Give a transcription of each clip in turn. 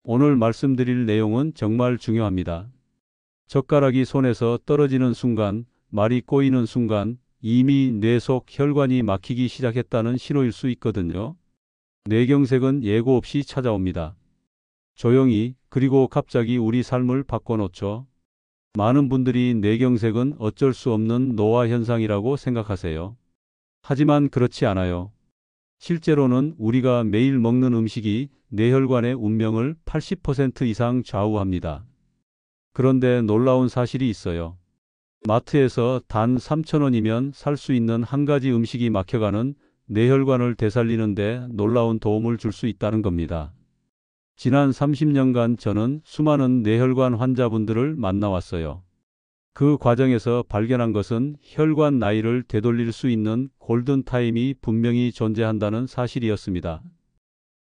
오늘 말씀드릴 내용은 정말 중요합니다. 젓가락이 손에서 떨어지는 순간, 말이 꼬이는 순간 이미 뇌 속 혈관이 막히기 시작했다는 신호일 수 있거든요. 뇌경색은 예고 없이 찾아옵니다. 조용히, 그리고 갑자기 우리 삶을 바꿔놓죠. 많은 분들이 뇌경색은 어쩔 수 없는 노화 현상이라고 생각하세요. 하지만 그렇지 않아요. 실제로는 우리가 매일 먹는 음식이 뇌혈관의 운명을 80% 이상 좌우합니다. 그런데 놀라운 사실이 있어요. 마트에서 단 3,000원이면 살 수 있는 한 가지 음식이 막혀가는 뇌혈관을 되살리는데 놀라운 도움을 줄 수 있다는 겁니다. 지난 30년간 저는 수많은 뇌혈관 환자분들을 만나왔어요. 그 과정에서 발견한 것은 혈관 나이를 되돌릴 수 있는 골든타임이 분명히 존재한다는 사실이었습니다.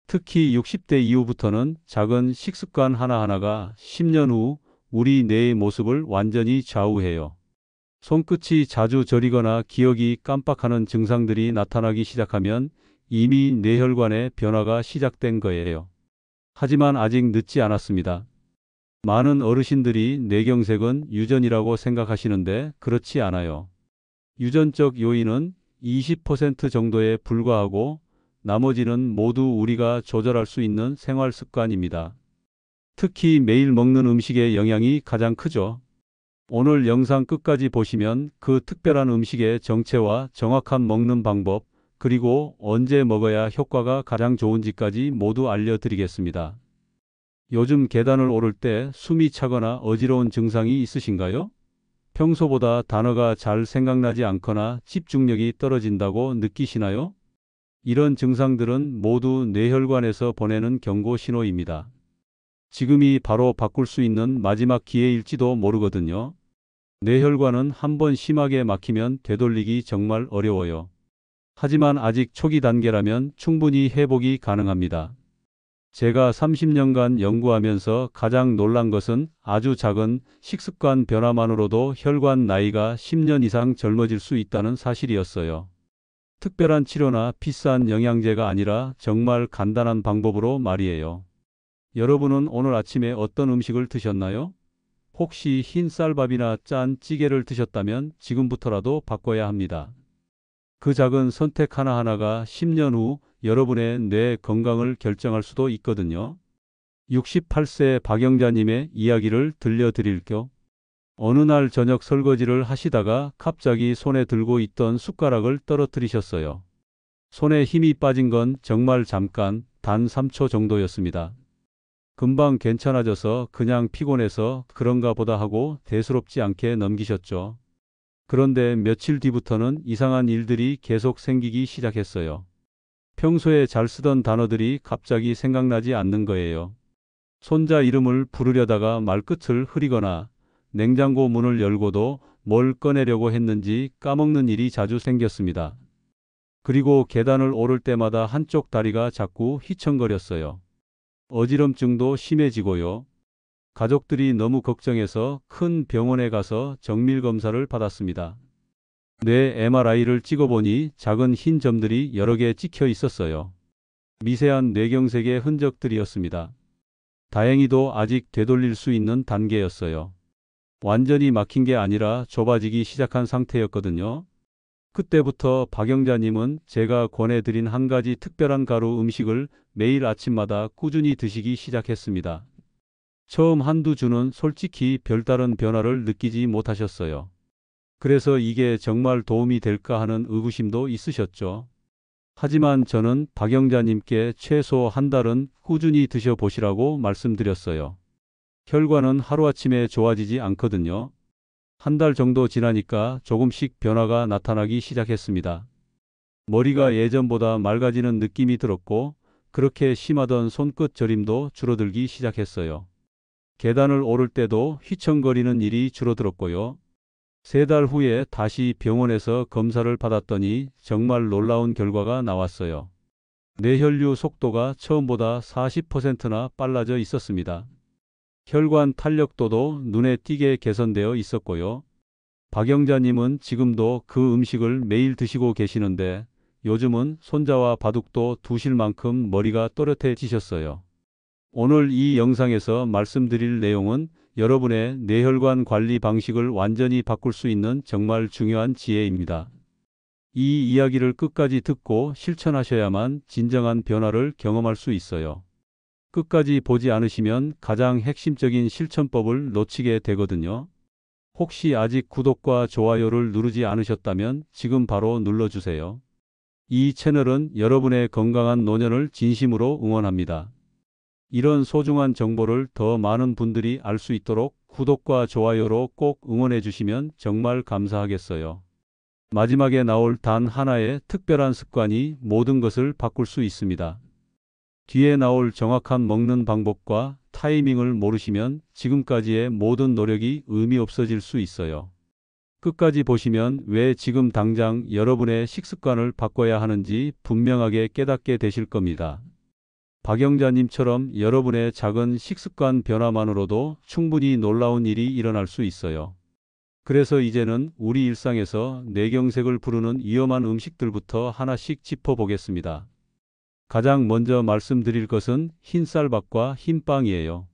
특히 60대 이후부터는 작은 식습관 하나하나가 10년 후 우리 뇌의 모습을 완전히 좌우해요. 손끝이 자주 저리거나 기억이 깜빡하는 증상들이 나타나기 시작하면 이미 뇌혈관의 변화가 시작된 거예요. 하지만 아직 늦지 않았습니다. 많은 어르신들이 뇌경색은 유전이라고 생각하시는데 그렇지 않아요. 유전적 요인은 20% 정도에 불과하고 나머지는 모두 우리가 조절할 수 있는 생활 습관입니다. 특히 매일 먹는 음식의 영향이 가장 크죠. 오늘 영상 끝까지 보시면 그 특별한 음식의 정체와 정확한 먹는 방법, 그리고 언제 먹어야 효과가 가장 좋은지까지 모두 알려드리겠습니다. 요즘 계단을 오를 때 숨이 차거나 어지러운 증상이 있으신가요? 평소보다 단어가 잘 생각나지 않거나 집중력이 떨어진다고 느끼시나요? 이런 증상들은 모두 뇌혈관에서 보내는 경고 신호입니다. 지금이 바로 바꿀 수 있는 마지막 기회일지도 모르거든요. 뇌혈관은 한번 심하게 막히면 되돌리기 정말 어려워요. 하지만 아직 초기 단계라면 충분히 회복이 가능합니다. 제가 30년간 연구하면서 가장 놀란 것은 아주 작은 식습관 변화만으로도 혈관 나이가 10년 이상 젊어질 수 있다는 사실이었어요. 특별한 치료나 비싼 영양제가 아니라 정말 간단한 방법으로 말이에요. 여러분은 오늘 아침에 어떤 음식을 드셨나요? 혹시 흰 쌀밥이나 짠 찌개를 드셨다면 지금부터라도 바꿔야 합니다. 그 작은 선택 하나하나가 10년 후 여러분의 뇌 건강을 결정할 수도 있거든요. 68세 박영자님의 이야기를 들려드릴게요. 어느 날 저녁 설거지를 하시다가 갑자기 손에 들고 있던 숟가락을 떨어뜨리셨어요. 손에 힘이 빠진 건 정말 잠깐, 단 3초 정도였습니다. 금방 괜찮아져서 그냥 피곤해서 그런가 보다 하고 대수롭지 않게 넘기셨죠. 그런데 며칠 뒤부터는 이상한 일들이 계속 생기기 시작했어요. 평소에 잘 쓰던 단어들이 갑자기 생각나지 않는 거예요. 손자 이름을 부르려다가 말끝을 흐리거나 냉장고 문을 열고도 뭘 꺼내려고 했는지 까먹는 일이 자주 생겼습니다. 그리고 계단을 오를 때마다 한쪽 다리가 자꾸 휘청거렸어요. 어지럼증도 심해지고요. 가족들이 너무 걱정해서 큰 병원에 가서 정밀 검사를 받았습니다. 뇌 MRI를 찍어보니 작은 흰 점들이 여러 개 찍혀 있었어요. 미세한 뇌경색의 흔적들이었습니다. 다행히도 아직 되돌릴 수 있는 단계였어요. 완전히 막힌 게 아니라 좁아지기 시작한 상태였거든요. 그때부터 박영자님은 제가 권해드린 한 가지 특별한 가루 음식을 매일 아침마다 꾸준히 드시기 시작했습니다. 처음 한두 주는 솔직히 별다른 변화를 느끼지 못하셨어요. 그래서 이게 정말 도움이 될까 하는 의구심도 있으셨죠. 하지만 저는 박영자님께 최소 한 달은 꾸준히 드셔보시라고 말씀드렸어요. 혈관은 하루아침에 좋아지지 않거든요. 한 달 정도 지나니까 조금씩 변화가 나타나기 시작했습니다. 머리가 예전보다 맑아지는 느낌이 들었고, 그렇게 심하던 손끝 저림도 줄어들기 시작했어요. 계단을 오를 때도 휘청거리는 일이 줄어들었고요. 3달 후에 다시 병원에서 검사를 받았더니 정말 놀라운 결과가 나왔어요. 뇌혈류 속도가 처음보다 40%나 빨라져 있었습니다. 혈관 탄력도도 눈에 띄게 개선되어 있었고요. 박영자님은 지금도 그 음식을 매일 드시고 계시는데 요즘은 손자와 바둑도 두실 만큼 머리가 또렷해지셨어요. 오늘 이 영상에서 말씀드릴 내용은 여러분의 뇌혈관 관리 방식을 완전히 바꿀 수 있는 정말 중요한 지혜입니다. 이 이야기를 끝까지 듣고 실천하셔야만 진정한 변화를 경험할 수 있어요. 끝까지 보지 않으시면 가장 핵심적인 실천법을 놓치게 되거든요. 혹시 아직 구독과 좋아요를 누르지 않으셨다면 지금 바로 눌러주세요. 이 채널은 여러분의 건강한 노년을 진심으로 응원합니다. 이런 소중한 정보를 더 많은 분들이 알 수 있도록 구독과 좋아요로 꼭 응원해 주시면 정말 감사하겠어요. 마지막에 나올 단 하나의 특별한 습관이 모든 것을 바꿀 수 있습니다. 뒤에 나올 정확한 먹는 방법과 타이밍을 모르시면 지금까지의 모든 노력이 의미 없어질 수 있어요. 끝까지 보시면 왜 지금 당장 여러분의 식습관을 바꿔야 하는지 분명하게 깨닫게 되실 겁니다. 박영자님처럼 여러분의 작은 식습관 변화만으로도 충분히 놀라운 일이 일어날 수 있어요. 그래서 이제는 우리 일상에서 뇌경색을 부르는 위험한 음식들부터 하나씩 짚어보겠습니다. 가장 먼저 말씀드릴 것은 흰쌀밥과 흰빵이에요.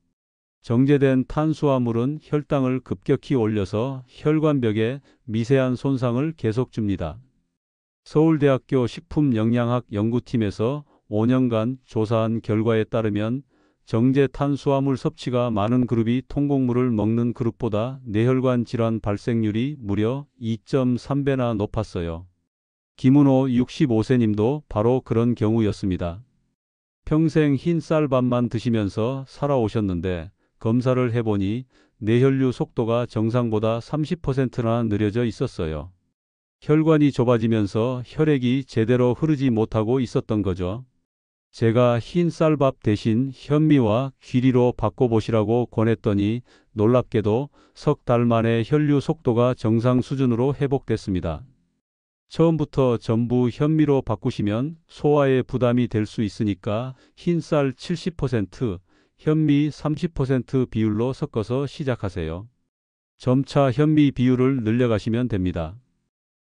정제된 탄수화물은 혈당을 급격히 올려서 혈관벽에 미세한 손상을 계속 줍니다. 서울대학교 식품영양학 연구팀에서 5년간 조사한 결과에 따르면 정제 탄수화물 섭취가 많은 그룹이 통곡물을 먹는 그룹보다 뇌혈관 질환 발생률이 무려 2.3배나 높았어요. 김은호 65세님도 바로 그런 경우였습니다. 평생 흰 쌀밥만 드시면서 살아오셨는데 검사를 해보니 뇌혈류 속도가 정상보다 30%나 느려져 있었어요. 혈관이 좁아지면서 혈액이 제대로 흐르지 못하고 있었던 거죠. 제가 흰 쌀밥 대신 현미와 귀리로 바꿔보시라고 권했더니 놀랍게도 석 달 만에 혈류 속도가 정상 수준으로 회복됐습니다. 처음부터 전부 현미로 바꾸시면 소화에 부담이 될 수 있으니까 흰쌀 70%, 현미 30% 비율로 섞어서 시작하세요. 점차 현미 비율을 늘려가시면 됩니다.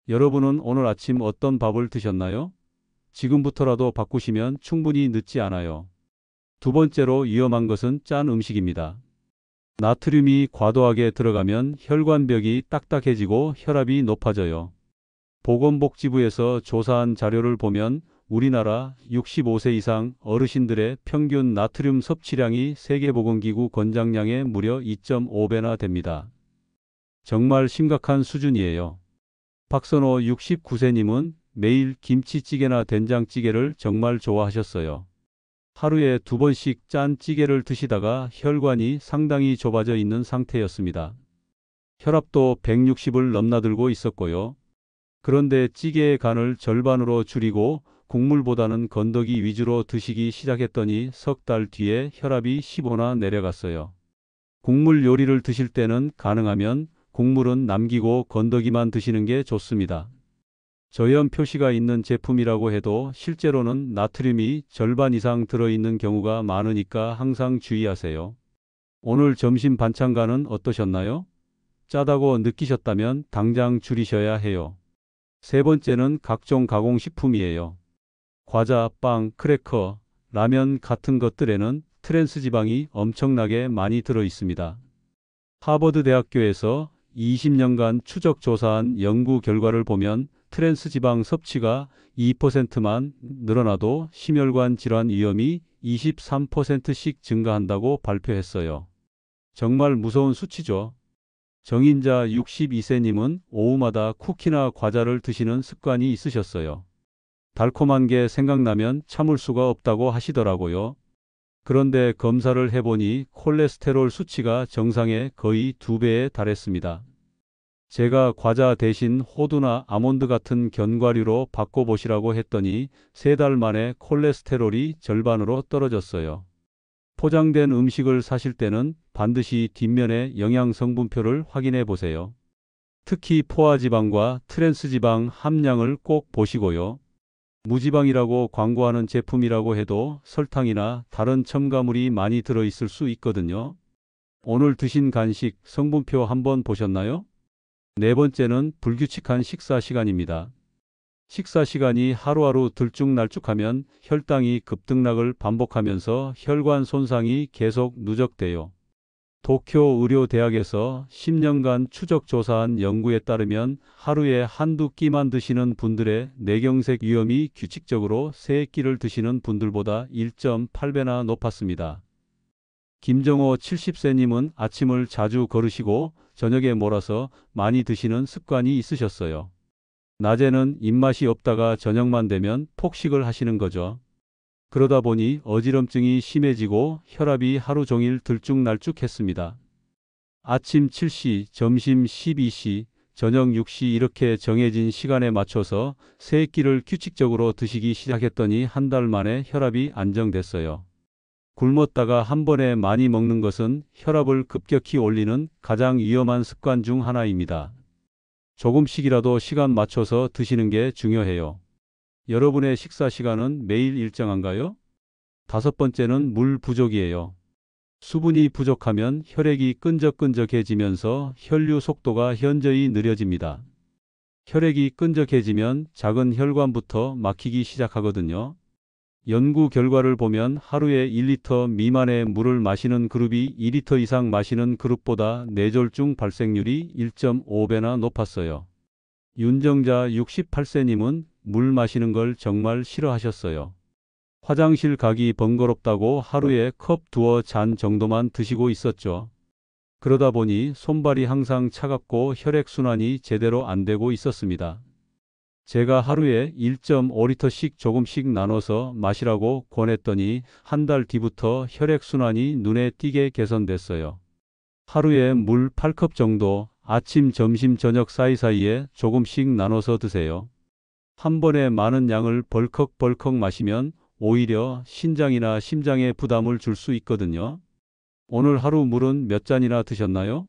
여러분은 오늘 아침 어떤 밥을 드셨나요? 지금부터라도 바꾸시면 충분히 늦지 않아요. 두 번째로 위험한 것은 짠 음식입니다. 나트륨이 과도하게 들어가면 혈관벽이 딱딱해지고 혈압이 높아져요. 보건복지부에서 조사한 자료를 보면 우리나라 65세 이상 어르신들의 평균 나트륨 섭취량이 세계보건기구 권장량의 무려 2.5배나 됩니다. 정말 심각한 수준이에요. 박선호 69세님은 매일 김치찌개나 된장찌개를 정말 좋아하셨어요. 하루에 2번씩 짠 찌개를 드시다가 혈관이 상당히 좁아져 있는 상태였습니다. 혈압도 160을 넘나들고 있었고요. 그런데 찌개의 간을 절반으로 줄이고 국물보다는 건더기 위주로 드시기 시작했더니 석 달 뒤에 혈압이 15나 내려갔어요. 국물 요리를 드실 때는 가능하면 국물은 남기고 건더기만 드시는 게 좋습니다. 저염 표시가 있는 제품이라고 해도 실제로는 나트륨이 절반 이상 들어있는 경우가 많으니까 항상 주의하세요. 오늘 점심 반찬간은 어떠셨나요? 짜다고 느끼셨다면 당장 줄이셔야 해요. 세 번째는 각종 가공식품이에요. 과자, 빵, 크래커, 라면 같은 것들에는 트랜스 지방이 엄청나게 많이 들어 있습니다. 하버드 대학교에서 20년간 추적 조사한 연구 결과를 보면 트랜스 지방 섭취가 2%만 늘어나도 심혈관 질환 위험이 23%씩 증가한다고 발표했어요. 정말 무서운 수치죠. 정인자 62세님은 오후마다 쿠키나 과자를 드시는 습관이 있으셨어요. 달콤한 게 생각나면 참을 수가 없다고 하시더라고요. 그런데 검사를 해보니 콜레스테롤 수치가 정상의 거의 2배에 달했습니다. 제가 과자 대신 호두나 아몬드 같은 견과류로 바꿔보시라고 했더니 3달 만에 콜레스테롤이 절반으로 떨어졌어요. 포장된 음식을 사실 때는 반드시 뒷면의 영양 성분표를 확인해 보세요. 특히 포화지방과 트랜스지방 함량을 꼭 보시고요. 무지방이라고 광고하는 제품이라고 해도 설탕이나 다른 첨가물이 많이 들어있을 수 있거든요. 오늘 드신 간식 성분표 한번 보셨나요? 네 번째는 불규칙한 식사 시간입니다. 식사 시간이 하루하루 들쭉날쭉하면 혈당이 급등락을 반복하면서 혈관 손상이 계속 누적돼요. 도쿄 의료대학에서 10년간 추적 조사한 연구에 따르면 하루에 한두 끼만 드시는 분들의 뇌경색 위험이 규칙적으로 3끼를 드시는 분들보다 1.8배나 높았습니다. 김정호 70세님은 아침을 자주 거르시고 저녁에 몰아서 많이 드시는 습관이 있으셨어요. 낮에는 입맛이 없다가 저녁만 되면 폭식을 하시는 거죠. 그러다 보니 어지럼증이 심해지고 혈압이 하루 종일 들쭉날쭉했습니다. 아침 7시, 점심 12시, 저녁 6시 이렇게 정해진 시간에 맞춰서 3끼를 규칙적으로 드시기 시작했더니 한 달 만에 혈압이 안정됐어요. 굶었다가 한 번에 많이 먹는 것은 혈압을 급격히 올리는 가장 위험한 습관 중 하나입니다. 조금씩이라도 시간 맞춰서 드시는 게 중요해요. 여러분의 식사 시간은 매일 일정한가요? 5번째는 물 부족이에요. 수분이 부족하면 혈액이 끈적끈적해지면서 혈류 속도가 현저히 느려집니다. 혈액이 끈적해지면 작은 혈관부터 막히기 시작하거든요. 연구 결과를 보면 하루에 1리터 미만의 물을 마시는 그룹이 2리터 이상 마시는 그룹보다 뇌졸중 발생률이 1.5배나 높았어요. 윤정자 68세님은 물 마시는 걸 정말 싫어하셨어요. 화장실 가기 번거롭다고 하루에 컵 두어 잔 정도만 드시고 있었죠. 그러다 보니 손발이 항상 차갑고 혈액순환이 제대로 안 되고 있었습니다. 제가 하루에 1.5리터씩 조금씩 나눠서 마시라고 권했더니 한 달 뒤부터 혈액순환이 눈에 띄게 개선됐어요. 하루에 물 8컵 정도 아침, 점심, 저녁 사이사이에 조금씩 나눠서 드세요. 한 번에 많은 양을 벌컥벌컥 마시면 오히려 신장이나 심장에 부담을 줄 수 있거든요. 오늘 하루 물은 몇 잔이나 드셨나요?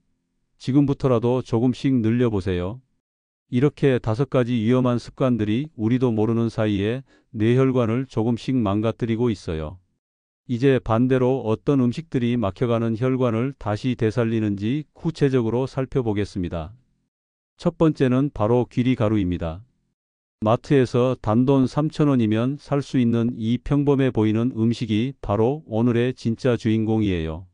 지금부터라도 조금씩 늘려보세요. 이렇게 5가지 위험한 습관들이 우리도 모르는 사이에 뇌혈관을 조금씩 망가뜨리고 있어요. 이제 반대로 어떤 음식들이 막혀가는 혈관을 다시 되살리는지 구체적으로 살펴보겠습니다. 첫 번째는 바로 귀리가루입니다. 마트에서 단돈 3,000원이면 살 수 있는 이 평범해 보이는 음식이 바로 오늘의 진짜 주인공이에요.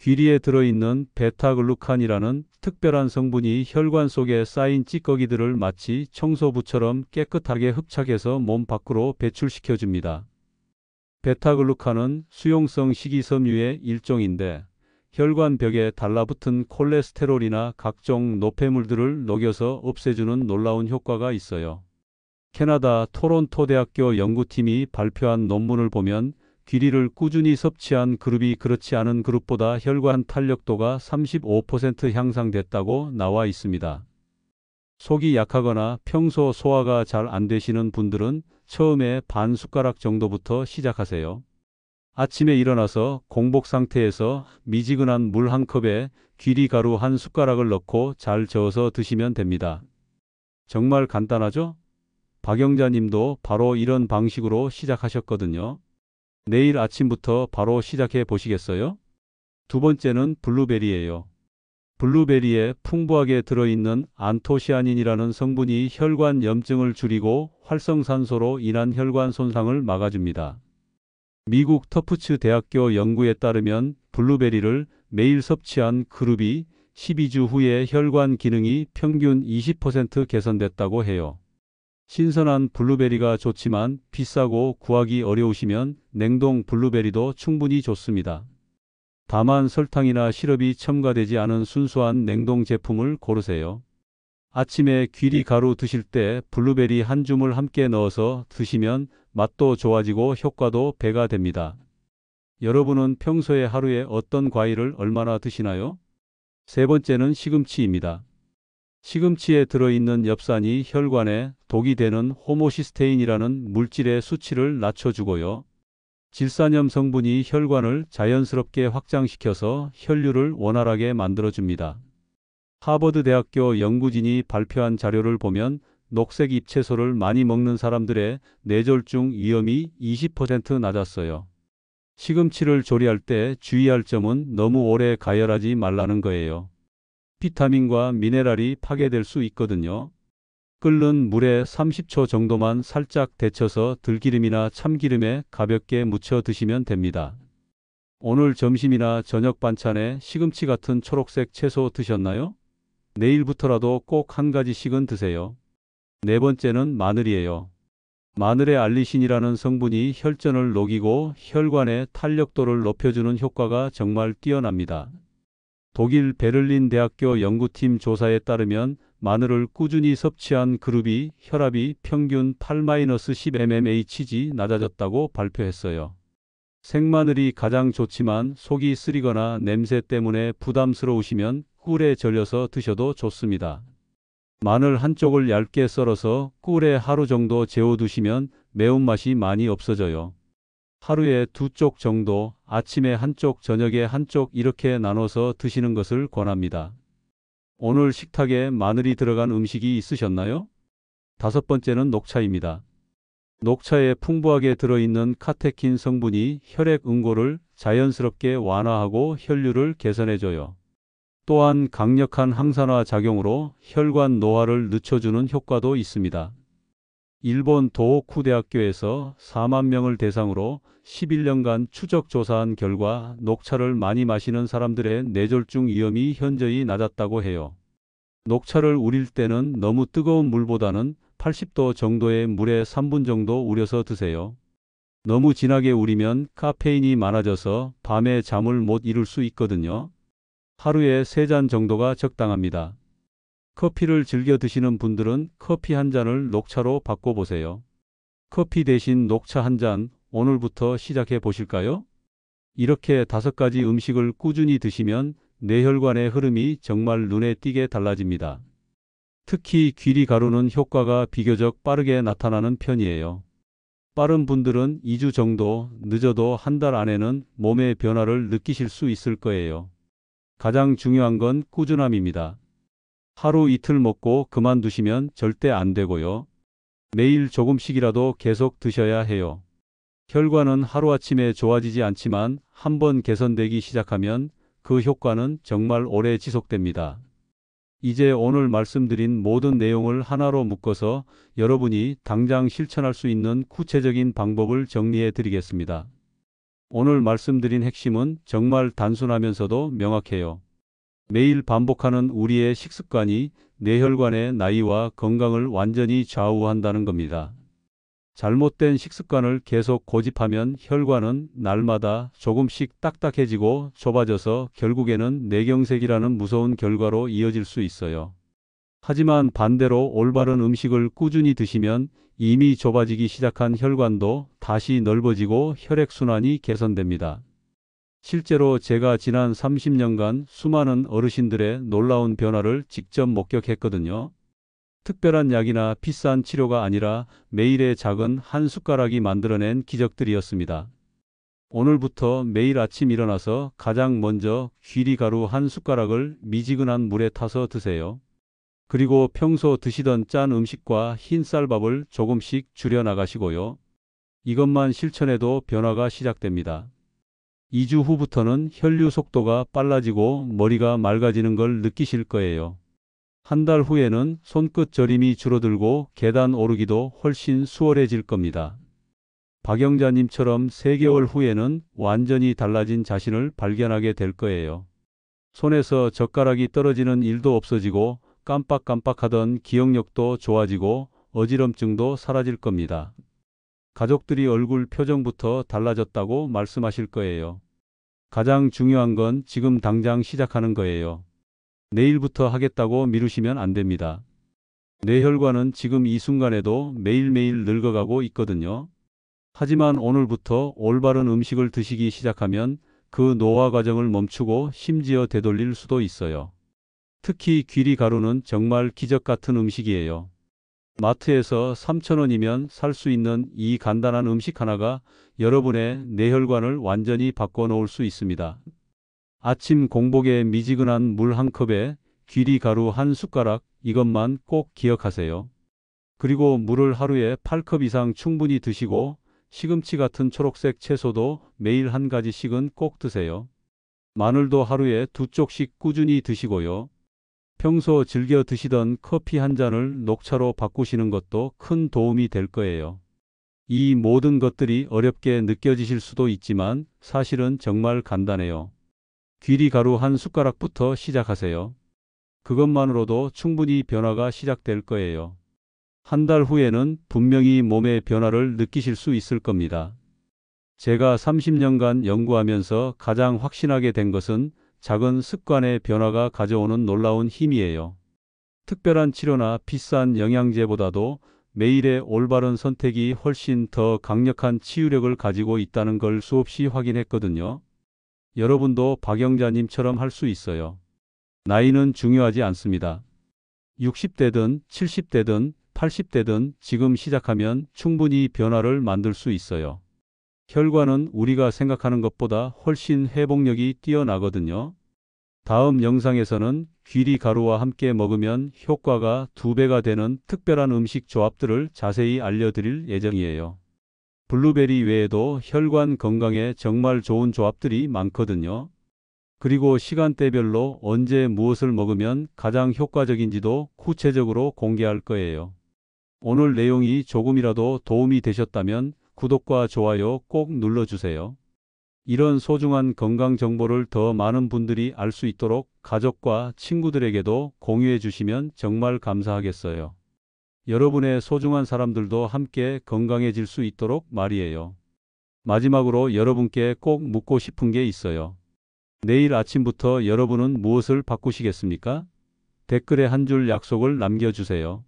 귀리에 들어있는 베타글루칸이라는 특별한 성분이 혈관 속에 쌓인 찌꺼기들을 마치 청소부처럼 깨끗하게 흡착해서 몸 밖으로 배출시켜줍니다. 베타글루칸은 수용성 식이섬유의 일종인데 혈관벽에 달라붙은 콜레스테롤이나 각종 노폐물들을 녹여서 없애주는 놀라운 효과가 있어요. 캐나다 토론토 대학교 연구팀이 발표한 논문을 보면 귀리를 꾸준히 섭취한 그룹이 그렇지 않은 그룹보다 혈관 탄력도가 35% 향상됐다고 나와 있습니다. 속이 약하거나 평소 소화가 잘 안 되시는 분들은 처음에 반 숟가락 정도부터 시작하세요. 아침에 일어나서 공복 상태에서 미지근한 물 한 컵에 귀리가루 한 숟가락을 넣고 잘 저어서 드시면 됩니다. 정말 간단하죠? 박영자 님도 바로 이런 방식으로 시작하셨거든요. 내일 아침부터 바로 시작해 보시겠어요? 두 번째는 블루베리예요. 블루베리에 풍부하게 들어있는 안토시아닌이라는 성분이 혈관 염증을 줄이고 활성산소로 인한 혈관 손상을 막아줍니다. 미국 터프츠 대학교 연구에 따르면 블루베리를 매일 섭취한 그룹이 12주 후에 혈관 기능이 평균 20% 개선됐다고 해요. 신선한 블루베리가 좋지만 비싸고 구하기 어려우시면 냉동 블루베리도 충분히 좋습니다. 다만 설탕이나 시럽이 첨가되지 않은 순수한 냉동 제품을 고르세요. 아침에 귀리가루 드실 때 블루베리 한 줌을 함께 넣어서 드시면 맛도 좋아지고 효과도 배가 됩니다. 여러분은 평소에 하루에 어떤 과일을 얼마나 드시나요? 세 번째는 시금치입니다. 시금치에 들어있는 엽산이 혈관에 독이 되는 호모시스테인이라는 물질의 수치를 낮춰주고요. 질산염 성분이 혈관을 자연스럽게 확장시켜서 혈류를 원활하게 만들어줍니다. 하버드 대학교 연구진이 발표한 자료를 보면 녹색 잎채소를 많이 먹는 사람들의 뇌졸중 위험이 20% 낮았어요. 시금치를 조리할 때 주의할 점은 너무 오래 가열하지 말라는 거예요. 비타민과 미네랄이 파괴될 수 있거든요. 끓는 물에 30초 정도만 살짝 데쳐서 들기름이나 참기름에 가볍게 무쳐 드시면 됩니다. 오늘 점심이나 저녁 반찬에 시금치 같은 초록색 채소 드셨나요? 내일부터라도 꼭 한 가지씩은 드세요. 네 번째는 마늘이에요. 마늘의 알리신이라는 성분이 혈전을 녹이고 혈관의 탄력도를 높여주는 효과가 정말 뛰어납니다. 독일 베를린 대학교 연구팀 조사에 따르면 마늘을 꾸준히 섭취한 그룹이 혈압이 평균 8-10 mmHg 낮아졌다고 발표했어요. 생마늘이 가장 좋지만 속이 쓰리거나 냄새 때문에 부담스러우시면 꿀에 절여서 드셔도 좋습니다. 마늘 한쪽을 얇게 썰어서 꿀에 하루 정도 재워두시면 매운맛이 많이 없어져요. 하루에 2쪽 정도, 아침에 한쪽, 저녁에 한쪽 이렇게 나눠서 드시는 것을 권합니다. 오늘 식탁에 마늘이 들어간 음식이 있으셨나요? 다섯 번째는 녹차입니다. 녹차에 풍부하게 들어있는 카테킨 성분이 혈액 응고를 자연스럽게 완화하고 혈류를 개선해줘요. 또한 강력한 항산화 작용으로 혈관 노화를 늦춰주는 효과도 있습니다. 일본 도호쿠 대학교에서 4만 명을 대상으로 11년간 추적 조사한 결과 녹차를 많이 마시는 사람들의 뇌졸중 위험이 현저히 낮았다고 해요. 녹차를 우릴 때는 너무 뜨거운 물보다는 80도 정도의 물에 3분 정도 우려서 드세요. 너무 진하게 우리면 카페인이 많아져서 밤에 잠을 못 이룰 수 있거든요. 하루에 3잔 정도가 적당합니다. 커피를 즐겨 드시는 분들은 커피 한 잔을 녹차로 바꿔보세요. 커피 대신 녹차 한 잔, 오늘부터 시작해 보실까요? 이렇게 5가지 음식을 꾸준히 드시면 뇌혈관의 흐름이 정말 눈에 띄게 달라집니다. 특히 귀리 가루는 효과가 비교적 빠르게 나타나는 편이에요. 빠른 분들은 2주 정도, 늦어도 한 달 안에는 몸의 변화를 느끼실 수 있을 거예요. 가장 중요한 건 꾸준함입니다. 하루 이틀 먹고 그만두시면 절대 안 되고요. 매일 조금씩이라도 계속 드셔야 해요. 혈관은 하루아침에 좋아지지 않지만 한번 개선되기 시작하면 그 효과는 정말 오래 지속됩니다. 이제 오늘 말씀드린 모든 내용을 하나로 묶어서 여러분이 당장 실천할 수 있는 구체적인 방법을 정리해 드리겠습니다. 오늘 말씀드린 핵심은 정말 단순하면서도 명확해요. 매일 반복하는 우리의 식습관이 뇌혈관의 나이와 건강을 완전히 좌우한다는 겁니다. 잘못된 식습관을 계속 고집하면 혈관은 날마다 조금씩 딱딱해지고 좁아져서 결국에는 뇌경색이라는 무서운 결과로 이어질 수 있어요. 하지만 반대로 올바른 음식을 꾸준히 드시면 이미 좁아지기 시작한 혈관도 다시 넓어지고 혈액순환이 개선됩니다. 실제로 제가 지난 30년간 수많은 어르신들의 놀라운 변화를 직접 목격했거든요. 특별한 약이나 비싼 치료가 아니라 매일의 작은 한 숟가락이 만들어낸 기적들이었습니다. 오늘부터 매일 아침 일어나서 가장 먼저 귀리가루 한 숟가락을 미지근한 물에 타서 드세요. 그리고 평소 드시던 짠 음식과 흰 쌀밥을 조금씩 줄여 나가시고요. 이것만 실천해도 변화가 시작됩니다. 2주 후부터는 혈류 속도가 빨라지고 머리가 맑아지는 걸 느끼실 거예요. 한 달 후에는 손끝 저림이 줄어들고 계단 오르기도 훨씬 수월해질 겁니다. 박영자님처럼 3개월 후에는 완전히 달라진 자신을 발견하게 될 거예요. 손에서 젓가락이 떨어지는 일도 없어지고 깜빡깜빡하던 기억력도 좋아지고 어지럼증도 사라질 겁니다. 가족들이 얼굴 표정부터 달라졌다고 말씀하실 거예요. 가장 중요한 건 지금 당장 시작하는 거예요. 내일부터 하겠다고 미루시면 안 됩니다. 뇌혈관은 지금 이 순간에도 매일매일 늙어가고 있거든요. 하지만 오늘부터 올바른 음식을 드시기 시작하면 그 노화 과정을 멈추고 심지어 되돌릴 수도 있어요. 특히 귀리 가루는 정말 기적 같은 음식이에요. 마트에서 3,000원이면 살 수 있는 이 간단한 음식 하나가 여러분의 뇌혈관을 완전히 바꿔놓을 수 있습니다. 아침 공복에 미지근한 물 한 컵에 귀리 가루 한 숟가락, 이것만 꼭 기억하세요. 그리고 물을 하루에 8컵 이상 충분히 드시고 시금치 같은 초록색 채소도 매일 한 가지씩은 꼭 드세요. 마늘도 하루에 2쪽씩 꾸준히 드시고요. 평소 즐겨 드시던 커피 한 잔을 녹차로 바꾸시는 것도 큰 도움이 될 거예요. 이 모든 것들이 어렵게 느껴지실 수도 있지만 사실은 정말 간단해요. 귀리 가루 한 숟가락부터 시작하세요. 그것만으로도 충분히 변화가 시작될 거예요. 한 달 후에는 분명히 몸의 변화를 느끼실 수 있을 겁니다. 제가 30년간 연구하면서 가장 확신하게 된 것은 작은 습관의 변화가 가져오는 놀라운 힘이에요. 특별한 치료나 비싼 영양제보다도 매일의 올바른 선택이 훨씬 더 강력한 치유력을 가지고 있다는 걸 수없이 확인했거든요. 여러분도 박영자님처럼 할 수 있어요. 나이는 중요하지 않습니다. 60대든 70대든 80대든 지금 시작하면 충분히 변화를 만들 수 있어요. 혈관은 우리가 생각하는 것보다 훨씬 회복력이 뛰어나거든요. 다음 영상에서는 귀리 가루와 함께 먹으면 효과가 2배가 되는 특별한 음식 조합들을 자세히 알려드릴 예정이에요. 블루베리 외에도 혈관 건강에 정말 좋은 조합들이 많거든요. 그리고 시간대별로 언제 무엇을 먹으면 가장 효과적인지도 구체적으로 공개할 거예요. 오늘 내용이 조금이라도 도움이 되셨다면 구독과 좋아요 꼭 눌러주세요. 이런 소중한 건강 정보를 더 많은 분들이 알 수 있도록 가족과 친구들에게도 공유해 주시면 정말 감사하겠어요. 여러분의 소중한 사람들도 함께 건강해질 수 있도록 말이에요. 마지막으로 여러분께 꼭 묻고 싶은 게 있어요. 내일 아침부터 여러분은 무엇을 바꾸시겠습니까? 댓글에 한 줄 약속을 남겨주세요.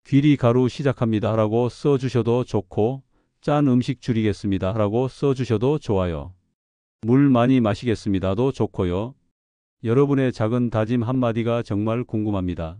귀리 가루 시작합니다 라고 써주셔도 좋고 짠 음식 줄이겠습니다 라고 써주셔도 좋아요. 물 많이 마시겠습니다도 좋고요. 여러분의 작은 다짐 한마디가 정말 궁금합니다.